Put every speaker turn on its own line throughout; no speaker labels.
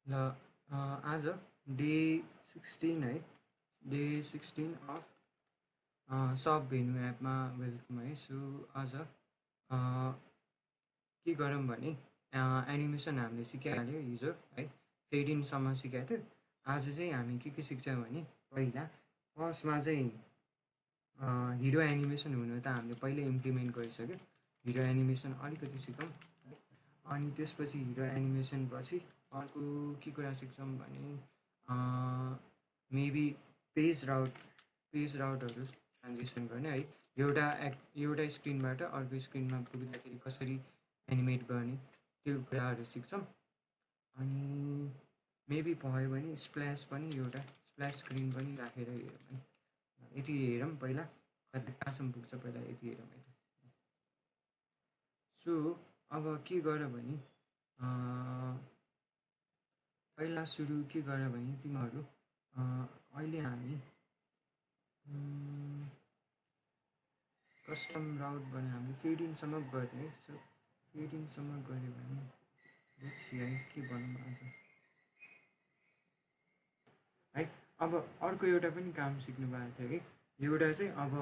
ल आज डे 16 है, डे 16 अफ सब भेन्यू एपमा वेलकम है। सो आज के गरौँ भने एनिमेसन हामीले सिकाइहाल्यो हिजो है, फेडिनसम्म सिकाएको थियो। आज चाहिँ हामी के सिक्छौँ भने पहिला फर्स्टमा चाहिँ हिरो एनिमेसन हुनु त हामीले पहिल्यै इम्प्लिमेन्ट गरिसक्यो। हिरो एनिमेसन अलिकति सिकौँ, अनि त्यसपछि हिरो एनिमेसन पछि अर्को के कुरा सिक्छौँ भने मेबी पेज राउटहरू ट्रान्जेक्सन गर्ने है, एउटा स्क्रिनबाट अर्को स्क्रिनमा पुग्दाखेरि कसरी एनिमेट गर्ने त्यो कुराहरू सिक्छौँ। अनि मेबी भयो भने स्प्ल्यास पनि, एउटा स्प्ल्यास स्क्रिन पनि राखेर हेरौँ है। यति हेरौँ पहिला, कहाँसम्म पुग्छ पहिला यति हेरौँ है। सो अब के गर भने पहिला सुरु के गर भने तिमीहरू अहिले हामी कस्टम राउट भने हामीले फेडिनसम्म गर्ने है। सो फेडिनसम्म गऱ्यो भने लेट्स सी है के भनौँ आज है। अब अर्को एउटा पनि काम सिक्नु भएको थियो कि, एउटा चाहिँ अब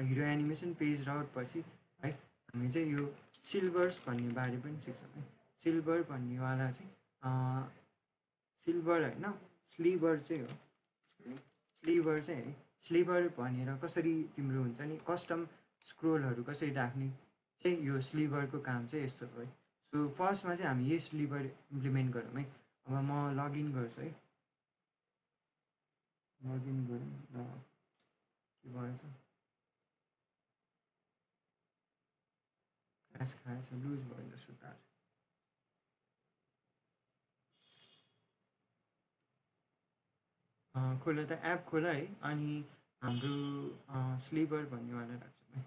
हिरो एनिमेसन पेज राउट पछि है हामी चाहिँ यो सिल्भर्स भन्ने बारे पनि सिक्छौँ है। सिल्भर भन्नेवाला चाहिँ सिल्भर होइन, स्लिभर चाहिँ हो। स्लिभर चाहिँ है, स्लिभर भनेर कसरी तिम्रो हुन्छ नि कस्टम स्क्रोलहरू कसरी राख्ने चाहिँ यो स्लिभरको काम चाहिँ यस्तो हो है। सो फर्स्टमा चाहिँ हामी यही स्लिभर इम्प्लिमेन्ट गरौँ है। अब म लगइन गर्छु है, लगइन गरौँ ल के भएछ, क्रास खाएछ, लुज भयो जस्तो तार। खोल त एप खोल है, अनि हाम्रो स्लिभर भन्नेवाला राख्छौँ है।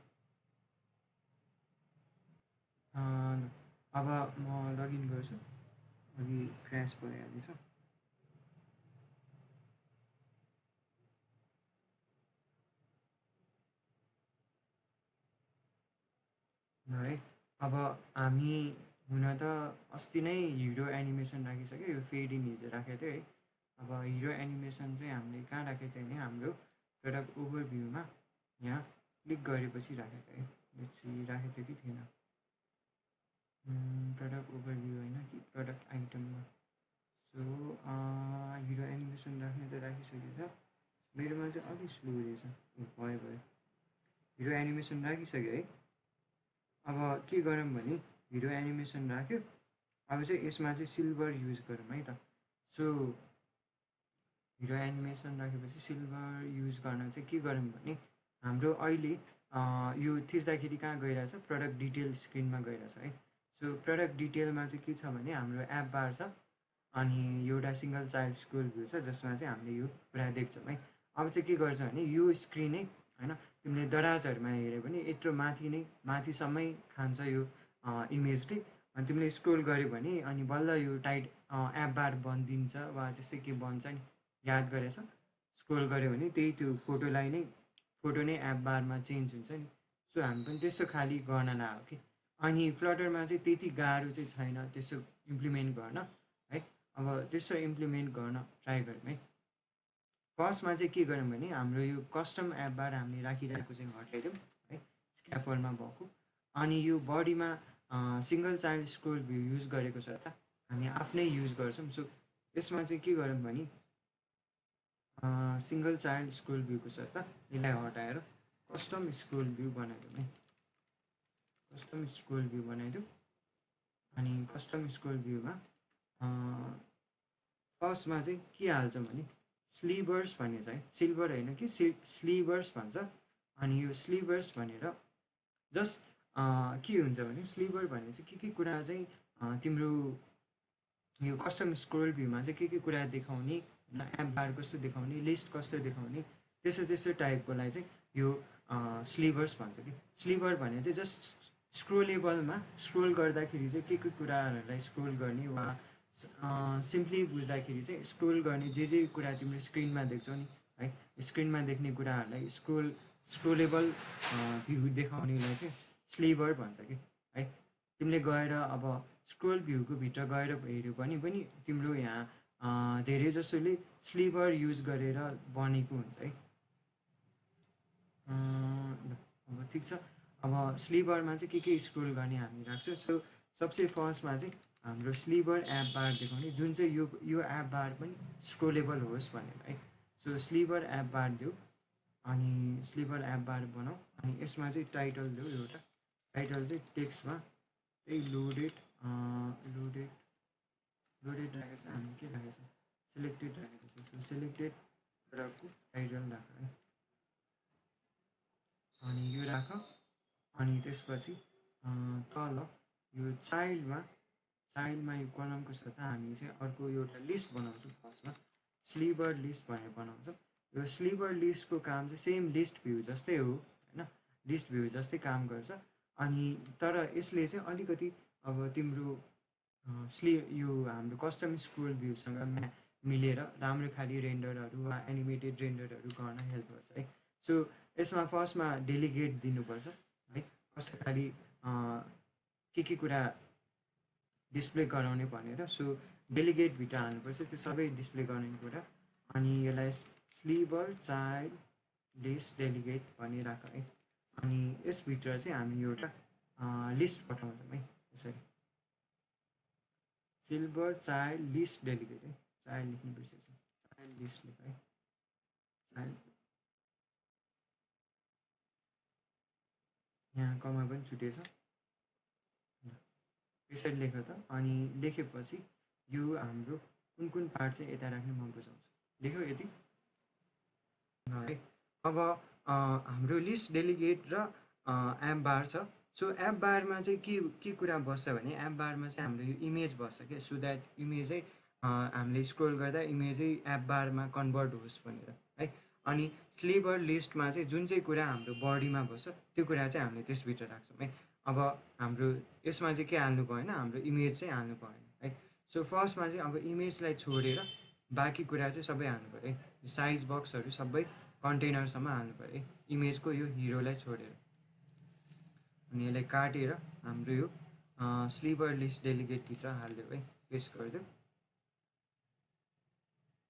अब म लगइन गर्छु, अघि क्रास भइहालेछ। है अब हामी हुन त अस्ति नै हिरो एनिमेसन राखिसक्यो, यो फेड इन हिजो राखेको थियो है। अब हिरो एनिमेसन चाहिँ हामीले कहाँ राखेको थियो भने हाम्रो प्रडक्ट ओभरभ्यूमा यहाँ क्लिक गरेपछि राखेको थियो है। लेट्स राखेको थियो कि थिएन, प्रडक्ट ओभरभ्यू होइन कि प्रडक्ट आइटममा। सो हिरो एनिमेसन राख्ने त राखिसकेको छ, मेरोमा चाहिँ अलिक स्लो रहेछ। भयो हिरो एनिमेसन राखिसक्यो है। अब के गरौँ भने हिरो एनिमेसन राख्यो, अब चाहिँ यसमा चाहिँ सिल्भर युज गरौँ है त। सो हिरो एनिमेसन राखेपछि सिल्भर युज गर्न चाहिँ के गरौँ भने हाम्रो अहिले यो थिच्दाखेरि कहाँ गइरहेछ, प्रडक्ट डिटेल स्क्रिनमा गइरहेछ है। सो प्रडक्ट डिटेलमा चाहिँ के छ भने हाम्रो एप बार छ, अनि एउटा सिङ्गल चाइल्ड स्क्रोल भ्यू छ जसमा चाहिँ हामीले यो कुरा देख्छौँ है। अब चाहिँ के गर्छ भने यो स्क्रिनै होइन, तिमीले दराजहरूमा हेऱ्यो भने यत्रो माथिसम्मै खान्छ यो इमेजले। अनि तिमीले स्क्रोल गऱ्यो भने अनि बल्ल यो टाइट एप बार बनिदिन्छ वा त्यस्तै के बन्छ नि, याद गरेछ। स्क्रोल गऱ्यो भने त्यही त्यो फोटो नै एप बारमा चेन्ज हुन्छ नि। सो हामी पनि त्यस्तो खालि गर्नलाई हो कि। अनि फ्लटरमा चाहिँ त्यति गाह्रो चाहिँ छैन त्यस्तो इम्प्लिमेन्ट गर्न है। अब त्यस्तो इम्प्लिमेन्ट गर्न ट्राई गरौँ है। फर्स्टमा चाहिँ के गरौँ भने हाम्रो यो कस्टम एपबाट हामीले राखिरहेको चाहिँ हटाइदिउँ है, स्क्याफरमा भएको। अनि यो बडीमा single child scroll view use गरेको छ त हामी आफ्नै युज गर्छौँ। सो यसमा चाहिँ के गरौँ भने सिङ्गल चाइल्ड स्क्रोल भ्यूको सट्टा यसलाई हटाएर कस्टम स्क्रोल भ्यू बनाइदिउँ है। कस्टम स्क्रोल भ्यू बनाइदिउँ। अनि कस्टम स्क्रोल भ्यूमा फर्स्टमा चाहिँ के हाल्छौँ भने स्लिभर्स भन्ने चाहिँ सिल्भर होइन कि स्लिभर्स भन्छ। अनि यो स्लिभर्स भनेर जस्ट के हुन्छ भने स्लिभर भन्ने चाहिँ के कुरा चाहिँ तिम्रो यो कस्टम स्क्रोल भ्यूमा चाहिँ के कुरा देखाउने, एप बार कस्तो देखाउने, लिस्ट कस्तो देखाउने, त्यस्तो टाइपकोलाई चाहिँ यो स्लिभर्स भन्छ कि। स्लिभर भने चाहिँ जस्ट स्क्रोलेबलमा स्क्रोल गर्दाखेरि चाहिँ के कुराहरूलाई स्क्रोल गर्ने वा सिम्पली बुझ्दाखेरि चाहिँ स्क्रोल गर्ने जे कुरा तिम्रो स्क्रिनमा देख्छौ नि है, स्क्रिनमा देख्ने कुराहरूलाई स्क्रोलेबल भ्यू देखाउनेलाई चाहिँ स्लिभर भन्छ कि है। तिमीले गएर अब स्क्रोल भ्यूको भित्र गएर हेऱ्यो भने पनि तिम्रो यहाँ धेरै जसोले स्लिभर युज गरेर बनेको हुन्छ है। ल अब ठिक छ। अब स्लिभरमा चाहिँ के स्क्रोल गर्ने हामी राख्छौँ। सो सबसे फर्स्टमा चाहिँ हाम्रो स्लिभर एप बार देखाउने, जुन चाहिँ यो एप बार पनि स्क्रोलेबल होस् भनेर है। सो स्लिभर एप बार दियो, अनि स्लिभर एप बार बनाऊ, अनि यसमा चाहिँ टाइटल दियो एउटा। टाइटल चाहिँ टेक्स्टमा त्यही लोडेड लोडेड लोडेड राखेको छ, हामी के राखेको छ, सेलेक्टेड राखेको छ। सो सेलेक्टेड प्रडक्टको टाइटल राख है, अनि यो राख। अनि त्यसपछि तल यो चाइल्डमा यो कलमको सट्टा हामी चाहिँ अर्को एउटा लिस्ट बनाउँछौँ। फर्स्टमा स्लिभर लिस्ट भनेर बनाउँछौँ। यो स्लिभर लिस्टको काम चाहिँ सेम लिस्ट भ्यू जस्तै हो होइन, लिस्ट भ्यू जस्तै काम गर्छ। अनि तर यसले चाहिँ अलिकति अब तिम्रो यो हाम्रो कस्टम स्क्रोल भ्यूसँग मिलेर राम्रो खाली रेन्डरहरू वा एनिमेटेड रेन्डरहरू गर्न हेल्प गर्छ है। सो यसमा फर्स्टमा डेलिगेट दिनुपर्छ है, कस्तो खाली के कुरा डिस्प्ले गराउने भनेर। सो डेलिगेटभित्र हाल्नुपर्छ त्यो सबै डिस्प्ले गर्ने कुरा। अनि यसलाई स्लिभर चाइल्ड लिस्ट डेलिगेट भन्ने राख है। अनि यसभित्र चाहिँ हामी एउटा लिस्ट पठाउँछौँ है, यसरी सिल्भर चाइल्ड लिस्ट डेलिगेट है। चाइल्ड लेख्नु बिर्सेछ, चाइल्ड लिस्ट लेख है, चाइल्ड यहाँ कमा पनि छुटेछ, यसरी लेख त। अनि लेखेपछि यो हाम्रो कुन पार्ट चाहिँ यता राख्ने म बुझाउँछु। लेख्यो यति है। अब हाम्रो लिस्ट डेलिगेट र एप बार छ। सो एप बारमा चाहिँ के कुरा बस्छ भने एप बारमा चाहिँ हाम्रो यो इमेज बस्छ क्या। सो द्याट इमेजै हामीले स्क्रोल गर्दा इमेजै एप बारमा कन्भर्ट होस् भनेर है। अनि स्लिभर लिस्टमा चाहिँ जुन चाहिँ कुरा हाम्रो बडीमा बस्छ त्यो कुरा चाहिँ हामीले त्यसभित्र राख्छौँ है। अब हाम्रो यसमा चाहिँ के हाल्नु भएन, हाम्रो इमेज चाहिँ हाल्नु भएन है। सो फर्स्टमा चाहिँ अब इमेजलाई छोडेर बाँकी कुरा चाहिँ सबै हाल्नु पऱ्यो है। साइज बक्सहरू सबै कन्टेनरसम्म हाल्नु पऱ्यो है, इमेजको यो हिरोलाई छोडेर। अनि यसलाई काटेर हाम्रो यो स्लिभर लिस्ट डेलिगेटभित्र हालिदियो है, पेस्ट गरिदियो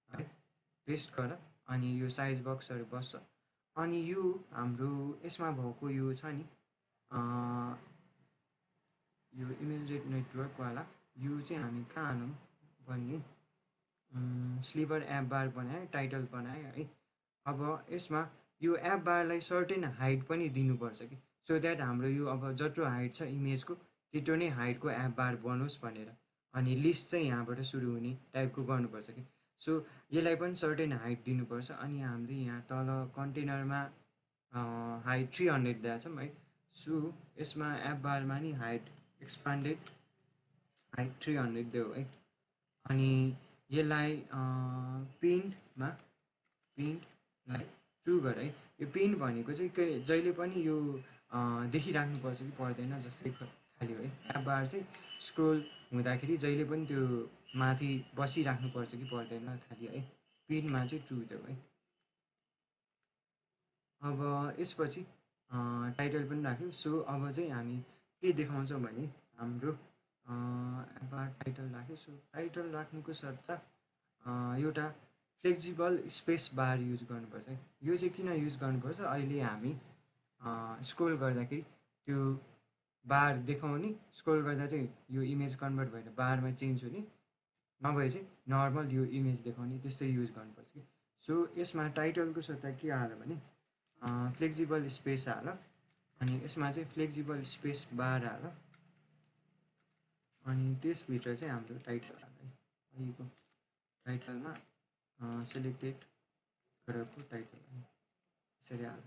है, पेस्ट गर। अनि यो साइज बक्सहरू बस्छ। अनि यो हाम्रो यसमा भएको यो छ नि यो इमेज रेट नेटवर्कवाला, यो चाहिँ हामी कहाँ हालौँ भन्ने स्लिभर एप बार बनाएँ, टाइटल बनाएँ है। अब यसमा यो एप बारलाई सर्टेन हाइट पनि दिनुपर्छ कि, सो द्याट हाम्रो यो अब जत्रो हाइट छ इमेजको त्यत्रो नै हाइटको एप बार बनोस् भनेर। अनि लिस्ट चाहिँ यहाँबाट सुरु हुने टाइपको गर्नुपर्छ कि। सो यसलाई पनि सर्टेन हाइट दिनुपर्छ। अनि हामीले यहाँ तल कन्टेनरमा हाइट 300 दिएको छौँ है। सो यसमा एप बारमा नि हाइट एक्सपान्डेड हाइट 300 दियो है। अनि यसलाई पिन्टलाई ट्रु गर है। यो पिन्ट भनेको चाहिँ जहिले पनि यो देखिराख्नुपर्छ कि पर्दैन जस्तै खालि हो है। एप बार चाहिँ स्क्रोल हुँदाखेरि जहिले पनि त्यो माथि बसिराख्नुपर्छ कि पर्दैन खालि है। पिनमा चाहिँ ट्रु दियो है। अब यसपछि टाइटल पनि राख्यो। सो अब चाहिँ हामी के देखाउँछौँ भने हाम्रो एप बार टाइटल राख्यो। सो टाइटल राख्नुको सट्टा एउटा फ्लेक्सिबल स्पेस बार युज गर्नुपर्छ है। यो चाहिँ किन युज गर्नुपर्छ, अहिले हामी स्क्रोल गर्दाखेरि त्यो बार देखाउने, स्क्रोल गर्दा चाहिँ यो इमेज कन्भर्ट भएर बारमा चेन्ज हुने, नभए चाहिँ नर्मल यो इमेज देखाउने, त्यस्तै युज गर्नुपर्छ कि। सो यसमा टाइटलको सट्टा के हाल भने फ्लेक्सिबल स्पेस हाल। अनि यसमा चाहिँ फ्लेक्सिबल स्पेस बार हाल। अनि त्यसभित्र चाहिँ हाम्रो टाइटल हाल है। अहिलेको टाइटलमा सेलेक्टेड गरेको टाइटल है, यसरी हाल।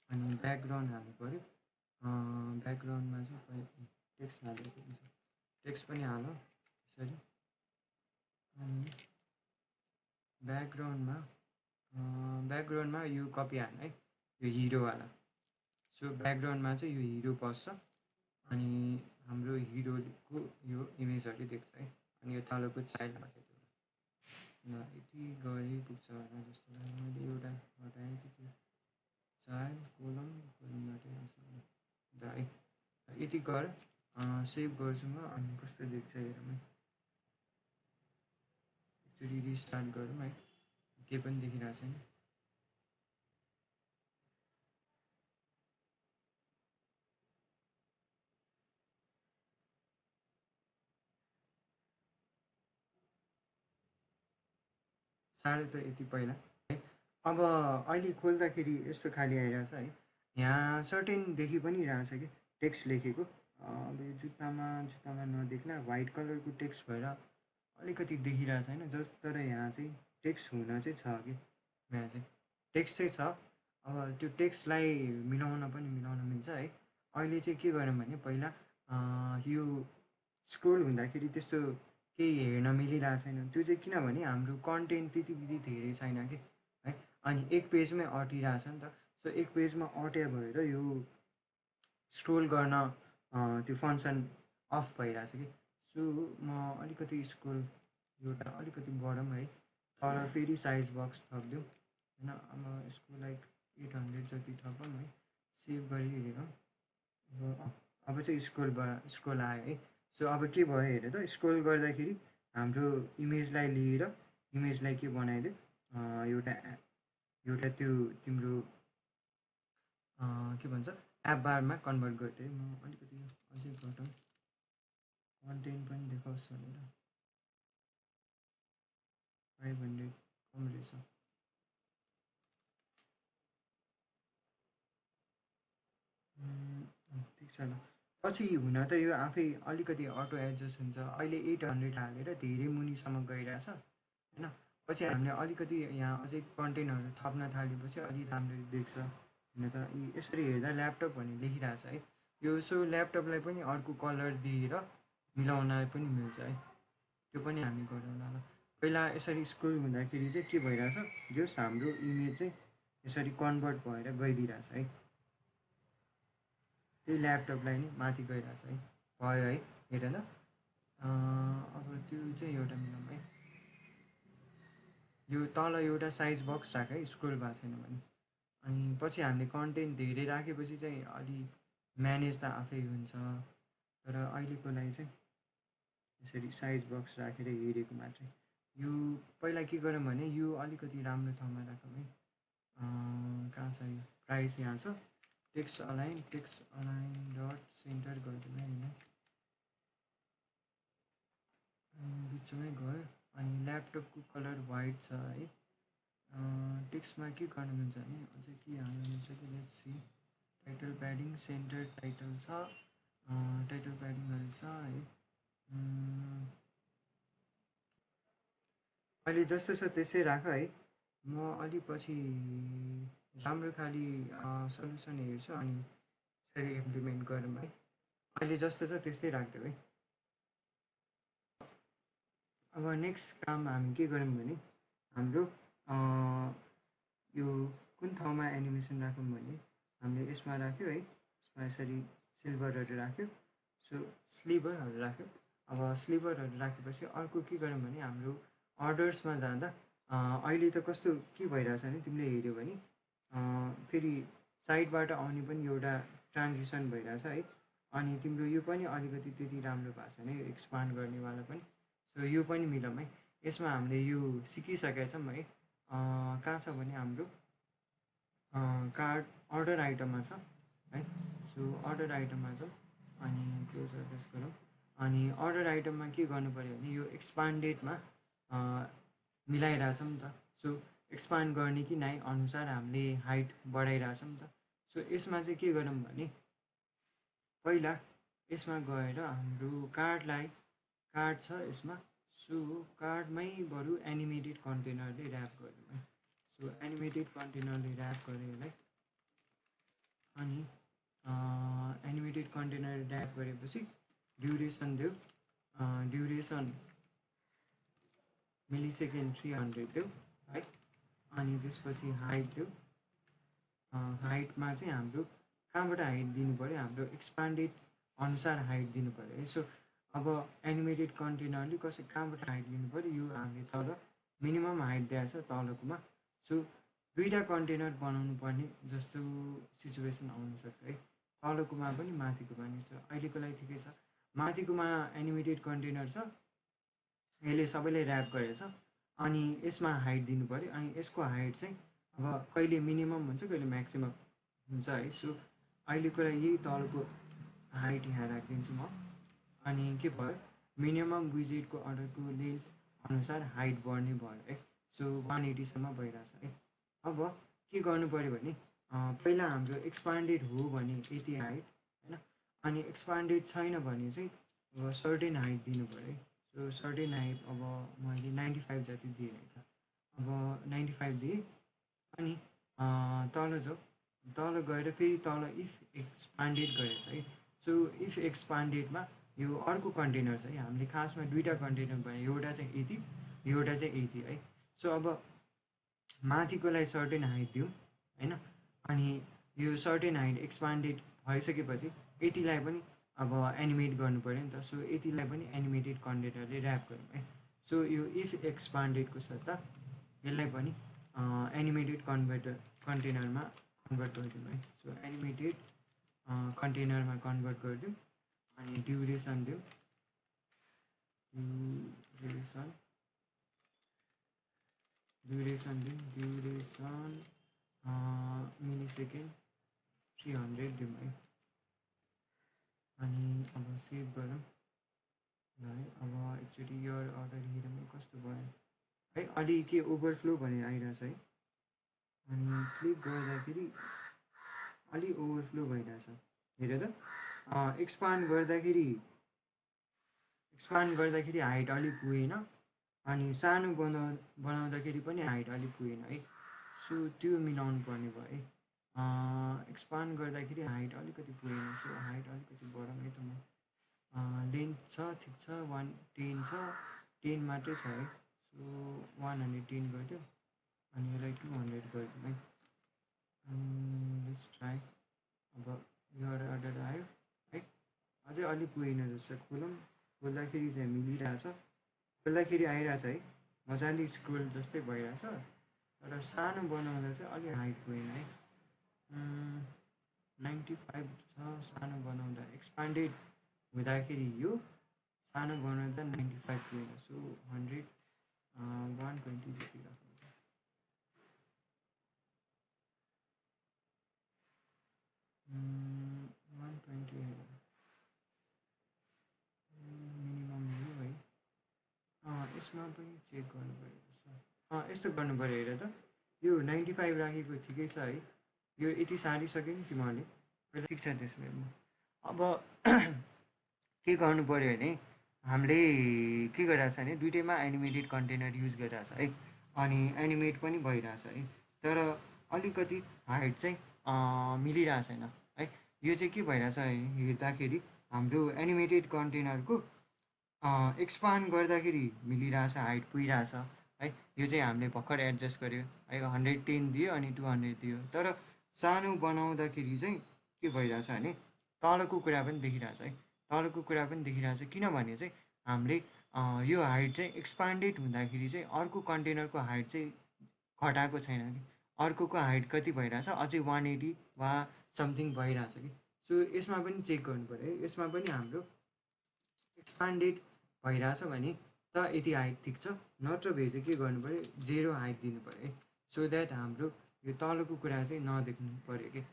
अनि ब्याकग्राउन्ड हाल्नु पऱ्यो। ब्याकग्राउन्डमा चाहिँ टेक्स्ट हालेको हुन्छ, टेक्स्ट पनि हाल यसरी। अनि ब्याकग्राउन्डमा यो कपी हाल्नु है, यो हिरोवाला। सो ब्याकग्राउन्डमा चाहिँ यो हिरो बस्छ। अनि हाम्रो हिरोको यो इमेजहरू देख्छ है। अनि यो तलको चाइल्ड ल यति गरी पुग्छ होला जस्तो लाग्यो। मैले एउटा हटाएँ कि त्यो चाइल्ड कोलमबाट आउँछ ल है, यति गर। सेभ गर्छु म अनि कस्तो देख्छ हेरौँ है एकचोटि रिस्टार्ट गरौँ है केही पनि देखिरहेको छैन साह्रै त यति पहिला है अब अहिले खोल्दाखेरि यस्तो खाली आइरहेछ है यहाँ सर्टेन देखि पनि रहेछ कि टेक्स्ट लेखेको अब यो जुत्तामा नदेख्ला व्हाइट कलरको टेक्स्ट भएर अलिकति देखिरहेको छैन तर यहाँ चाहिँ टेक्स्ट हुन चाहिँ छ कि यहाँ चाहिँ टेक्स्ट चाहिँ छ अब त्यो टेक्स्टलाई मिलाउन मिल्छ है अहिले चाहिँ के गरौँ भने पहिला यो स्क्रोल हुँदाखेरि त्यस्तो केही हेर्न मिलिरहेको छैन त्यो चाहिँ किनभने हाम्रो कन्टेन्ट त्यति विधि धेरै छैन कि है अनि एक पेजमै अटिरहेछ नि त सो एक पेजमा अट्या भएर यो स्क्रोल गर्न त्यो फङ्सन अफ भइरहेछ कि सो म अलिकति स्क्रोल एउटा अलिकति बढौँ है तल फेरि साइज बक्स थपिदिउँ होइन अब यसको लाइक 800 जति थपौँ है सेभ गरिहेरौँ अब चाहिँ स्क्रोल आयो है सो अब के भयो हेर त स्क्रोल गर्दाखेरि हाम्रो इमेजलाई लिएर इमेजलाई के बनाइदियो एउटा त्यो तिम्रो के भन्छ एप बारमा कन्भर्ट गरिदिएँ म अलिकति अझै घटाउँ कन्टेन्ट पनि देखाओस् भनेर 500 कम रहेछ ठिक छ ल पछि हुन त यो आफै अलिकति अटो एडजस्ट हुन्छ अहिले 800 हालेर धेरै मुनिसम्म गइरहेछ होइन पछि हामीले अलिकति यहाँ अझै कन्टेन्टहरू थप्न थालेपछि अलि राम्ररी देख्छ हुन त यसरी हेर्दा ल्यापटप भन्ने लेखिरहेछ है यो सो ल्यापटपलाई पनि अर्को कलर दिएर मिलाउन पनि मिल्छ है त्यो पनि हामी गरौँला ल पहिला यसरी स्क्रोल हुँदाखेरि चाहिँ के भइरहेछ जस हाम्रो इमेज चाहिँ यसरी कन्भर्ट भएर गइदिइरहेछ है त्यही ल्यापटपलाई नै माथि गइरहेछ है भयो है हेर ल अब त्यो चाहिँ एउटा मिलाउँ है यो तल एउटा साइज बक्स राख है स्क्रोल भएको छैन भने अनि पछि हामीले कन्टेन्ट धेरै राखेपछि चाहिँ अलि म्यानेज त आफै हुन्छ तर अहिलेको लागि चाहिँ यसरी साइज बक्स राखेर हेरेको मात्रै यो पहिला के गरौँ भने यो अलिकति राम्रो ठाउँमा राखौँ है कहाँ छ यो प्राइस यहाँ छ टेक्स्ट अलाइन डट सेन्टर गरिदिउँ है यसलाई बिचमै गयो अनि ल्यापटपको कलर वाइट छ है टेक्स्टमा के गर्नु मिल्छ भने अझै के हाल्नु मिल्छ कि let's see title padding centre title छ टाइटल प्याडिङहरू छ है अहिले जस्तो छ त्यसै राख है म अलि पछि राम्रो खाली सल्युसन हेर्छु अनि यसरी इम्प्लिमेन्ट गरौँ है अहिले जस्तो छ त्यस्तै राखिदेऊ है अब नेक्स्ट काम हामी के गरौँ भने हाम्रो यो कुन ठाउँमा एनिमेसन राखौँ भने हामीले यसमा राख्यो है यसमा यसरी सिल्भरहरू राख्यो सो स्लिभरहरू राख्यो अब स्लिभरहरू राखेपछि अर्को के गरौँ भने हाम्रो अर्डर्समा जाँदा अहिले त कस्तो के भइरहेछ भने तिमीले हेऱ्यौ भने फेरि साइडबाट आउने पनि एउटा ट्रान्जिसन भइरहेछ है अनि तिम्रो यो पनि अलिकति त्यति राम्रो भएको छैन है एक्सपान्ड गर्नेवाला पनि सो यो पनि मिलाउँ है यसमा हामीले यो सिकिसकेका छौँ है कहाँ छ भने हाम्रो कार्ड अर्डर आइटममा छ है सो अर्डर आइटममा छ अनि क्लोज एड्रेस गरौँ अनि अर्डर आइटममा के गर्नु पऱ्यो भने यो एक्सपान्डेडमा मिलाइरहेछौँ नि त सो एक्सपान्ड गर्ने कि नाइ अनुसार हामीले हाइट बढाइरहेछौँ नि त सो यसमा चाहिँ के गरौँ भने पहिला यसमा गएर हाम्रो कार्ड छ यसमा सो कार्डमै बरु एनिमेटेड कन्टेनरले ऱ्याप गरौँ है सो एनिमेटेड कन्टेनरले ऱ्याप गरेँ यसलाई अनि एनिमेटेड कन्टेनर ऱ्याप गरेपछि ड्युरेसन देऊ ड्युरेसन मिलिसेकेन्ड 300 देऊ है अनि त्यसपछि हाइट देऊ हाइटमा चाहिँ हाम्रो कहाँबाट हाइट दिनु पऱ्यो हाम्रो एक्सपान्डेड अनुसार हाइट दिनु पऱ्यो है सो अब एनिमेटेड कन्टेनरले कहाँबाट हाइट दिनु पऱ्यो यो हामीले तल मिनिमम हाइट दिएको छ तलकोमा सो दुईवटा कन्टेनर बनाउनु पर्ने जस्तो सिचुएसन आउनसक्छ है तलकोमा पनि माथिको पनि छ। अहिलेको लागि ठिकै छ। माथिकोमा एनिमेटेड कन्टेनर छ, यसले सबैले ऱ्याप गरेछ। अनि यसमा हाइट दिनु पऱ्यो, अनि यसको हाइट चाहिँ अब कहिले मिनिमम हुन्छ कहिले म्याक्सिमम हुन्छ है। सो अहिलेको लागि यही तलको हाइट यहाँ राखिदिन्छु म। अनि के भयो, मिनिमम विजिटको अर्डरको लेन्थ अनुसार हाइट बढ्ने भयो है। सो 180सम्म भइरहेछ है। अब के गर्नु पऱ्यो भने पहिला हाम्रो एक्सपान्डेड हो भने यति हाइट होइन, अनि एक्सपान्डेड छैन भने चाहिँ अब सर्टेन हाइट दिनु पऱ्यो है। सो सर्टेन हाइट अब मैले 95 जति दिएँ है त। अब 95 दिएँ, अनि तल जाउँ, तल गएर फेरि तल इफ एक्सपान्डेड गरेछ है। सो इफ एक्सपान्डेडमा यो अर्को कन्टेनर छ है, हामीले खासमा दुईवटा कन्टेनर भयो, एउटा चाहिँ यति, एउटा चाहिँ यति है। सो अब माथिकोलाई सर्टेन हाइट दिउँ होइन, अनि यो सर्टेन हाइट एक्सपान्डेड भइसकेपछि यतिलाई पनि अब एनिमेट गर्नु पऱ्यो नि त। सो यतिलाई पनि एनिमेटेड कन्टेनरले ऱ्याप गरौँ है। सो यो इफ एक्सपान्डेडको सट्टा यसलाई पनि एनिमेटेड कन्टेनरमा कन्भर्ट गरिदिउँ है। सो एनिमेटेड कन्टेनरमा कन्भर्ट गरिदिउँ, अनि ड्युरेसन दिउँ, ड्युरेसन मिली सेकेन्ड 300 दिउँ है। अनि अब सेभ गरौँ ल है। अब एकचोटि यो अर्डर हेरौँ कस्तो भयो है। अलि के ओभरफ्लो भनेर आइरहेछ है, अनि क्लिक गर्दाखेरि अलि ओभरफ्लो भइरहेछ, हेर त। एक्सपान्ड गर्दाखेरि हाइट अलिक पुगेन, अनि सानो बनाउँदाखेरि पनि हाइट अलिक पुगेन है। सो त्यो मिलाउनु पर्ने भयो है। एक्सपान्ड गर्दाखेरि हाइट अलिकति पुगेन, सो हाइट अलिकति बढाउँ है त म। लेन्थ छ ठिक छ, 110 छ, 10 मात्रै छ है। सो 110 गरिदिउँ, अनि यसलाई 200 गरिदिउँ है। Let's try. अब यो अर्डर आयो है, अझै अलिक पुगेन जस्तो। खोल्दाखेरि चाहिँ मिलिरहेछ, खोल्दाखेरि आइरहेछ है, मजाले स्क्रोल जस्तै भइरहेछ, तर सानो बनाउँदा चाहिँ अलिक हाइट पुगेन है। 95 छ सानो बनाउँदा, एक्सपान्डेड हुँदाखेरि यो सानो बनाउँदा 95 पुगेन। सो 120 जति राख्नु। 120 मिनिमम यो है। यसमा पनि चेक गर्नु पऱ्यो जस्तो। यस्तो गर्नु पऱ्यो, हेर त। यो 95 राखेको ठिकै छ है। यो यति सारिसक्यो नि तिमीहरूले, ठिक छ। त्यसमा अब के गर्नु पऱ्यो भने हामीले के गरिरहेछ भने दुइटैमा एनिमेटेड कन्टेनर युज गरिरहेछ है, अनि एनिमेट पनि भइरहेछ है, तर अलिकति हाइट चाहिँ मिलिरहेको छैन है। यो चाहिँ के भइरहेछ हेर्दाखेरि हाम्रो एनिमेटेड कन्टेनरको एक्सपान्ड गर्दाखेरि मिलिरहेछ, हाइट पुगिरहेछ है। यो चाहिँ हामीले भर्खर एडजस्ट गर्यो है, 110 दियो अनि 200 दियो। तर सानो बनाउँदाखेरि चाहिँ के भइरहेछ भने तलको कुरा पनि देखिरहेछ है, तलको कुरा पनि देखिरहेछ। किनभने चाहिँ हामीले यो हाइट चाहिँ एक्सपान्डेड हुँदाखेरि चाहिँ अर्को कन्टेनरको हाइट चाहिँ घटाएको छैन कि, अर्कोको हाइट कति भइरहेछ, अझै 180 वा समथिङ भइरहेछ कि। सो यसमा पनि चेक गर्नु पऱ्यो है। यसमा पनि हाम्रो एक्सपान्डेड भइरहेछ भने त यति हाइट ठिक छ, नत्र भए चाहिँ के गर्नु पऱ्यो, 0 हाइट दिनु पऱ्यो है। सो द्याट हाम्रो यो तलको कुरा चाहिँ नदेख्नु पऱ्यो कि।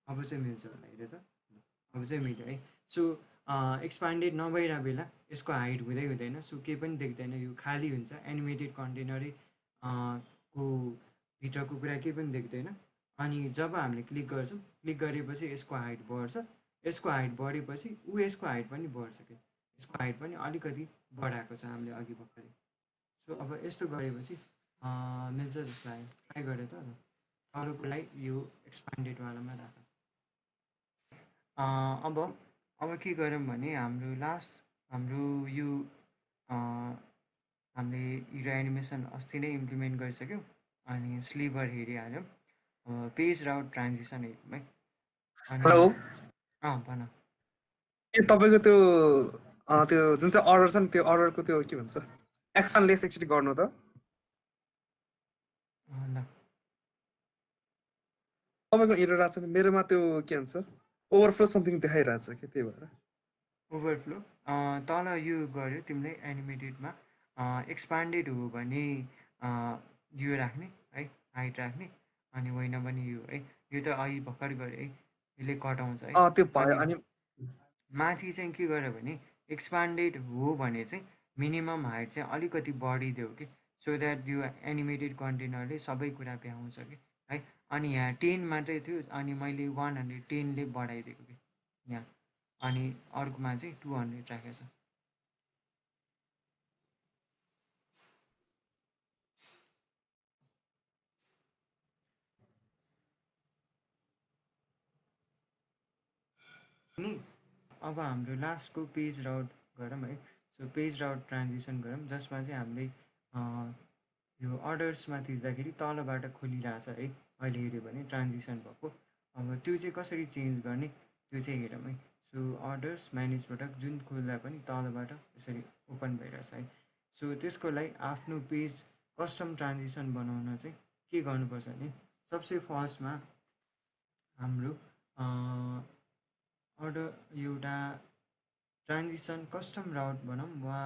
अब चाहिँ मिल्छ होला, हेर त, अब चाहिँ मिल्यो है। सो एक्सपान्डेड नभइरहेको बेला यसको हाइट हुँदै हुँदैन, सो केही पनि देख्दैन, यो खाली हुन्छ। एनिमेटेड कन्टेनरै को भित्रको कुरा केही पनि देख्दैन। अनि जब हामीले क्लिक गर्छौँ, क्लिक गरेपछि यसको हाइट बढ्छ, यसको हाइट बढेपछि यसको हाइट पनि बढ्छ कि, यसको हाइट पनि अलिकति बढाएको छ हामीले अघि भर्खरै। सो अब यस्तो गरेपछि मिल्छ जस्तो लाग्यो। ट्राई गरेँ त अरूकोलाई यो एक्सपान्डेडवालामा राख। अब के गरौँ भने हाम्रो यो हामीले हिरो एनिमेसन अस्ति नै इम्प्लिमेन्ट गरिसक्यौँ, अनि स्लिभर हेरिहाल्यौँ। पेज राउट ट्रान्जिसन हेरौँ है।
हेलो,
भन।
तपाईँको त्यो जुन चाहिँ अर्डर छ नि, त्यो अर्डरको त्यो के भन्छ एक्सपान्ड लेस एकचोटि गर्नु त।
ल
तपाईँको एरर आएको छ, मेरोमा त्यो के भन्छ ओभरफ्लो समथिङ देखाइरहेछ कि त्यही भएर।
ओभरफ्लो तल यो गर्यो तिमीले एनिमेटेडमा एक्सपान्डेड हो भने यो राख्ने है, हाइट राख्ने, अनि होइन भने यो है, यो त अहिले भर्खर गऱ्यो है, यसले कटाउँछ है।
त्यो भयो।
अनि
अनि
माथि चाहिँ के गर्यो भने एक्सपान्डेड हो भने चाहिँ मिनिमम हाइट चाहिँ अलिकति बढिदियो कि, सो द्याट यो एनिमेटेड कन्टेनरले सबै कुरा भ्याउँछ कि है। अनि यहाँ 10 मात्रै थियो, अनि मैले 110ले बढाइदिएको कि यहाँ, अनि अर्कोमा चाहिँ 200 राखेको छ। अनि अब हाम्रो लास्टको पेज राउट गरौँ है। सो पेज राउट ट्रान्जिसन गरौँ, जसमा चाहिँ हामीले यो अर्डर्समा थिच्दाखेरि तलबाट खोलिरहेछ है, अहिले हेऱ्यो भने ट्रान्जिसन भएको। अब त्यो चाहिँ कसरी चेन्ज गर्ने त्यो चाहिँ हेरौँ है। सो अर्डर्स म्यानेज प्रोडक्ट जुन खोल्दा पनि तलबाट यसरी ओपन भइरहेछ है। सो त्यसको लागि आफ्नो पेज कस्टम ट्रान्जिसन बनाउन चाहिँ के गर्नुपर्छ भने सबसे फर्स्टमा हाम्रो अर्डर एउटा ट्रान्जिसन कस्टम राउट बनाऊँ वा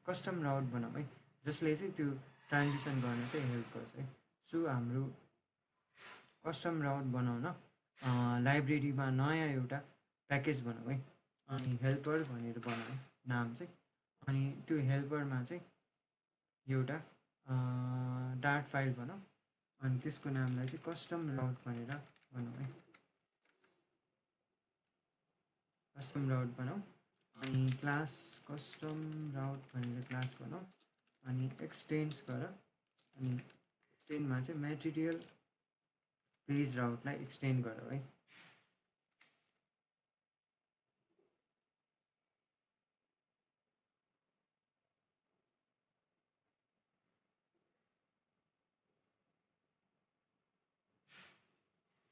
कस्टम राउट बनाऊँ है, जसले चाहिँ त्यो ट्रान्जिसन गर्न चाहिँ हेल्प गर्छ है। सो हाम्रो कस्टम राउट बनाउन लाइब्रेरीमा नयाँ एउटा प्याकेज बनाऊँ है, अनि हेल्पर भनेर बनाऊँ नाम चाहिँ। अनि त्यो हेल्परमा चाहिँ एउटा डाट फाइल बनाऊँ, अनि त्यसको नामलाई चाहिँ कस्टम राउट भनेर बनाऊँ है, कस्टम राउट बनाऊँ। अनि क्लास कस्टम राउट भनेर क्लास बनाऊँ, अनि एक्सटेन्स गर, अनि एक्सटेन्डमा चाहिँ मेटेरियल पेज राउटलाई एक्सटेन्ड गरौँ है।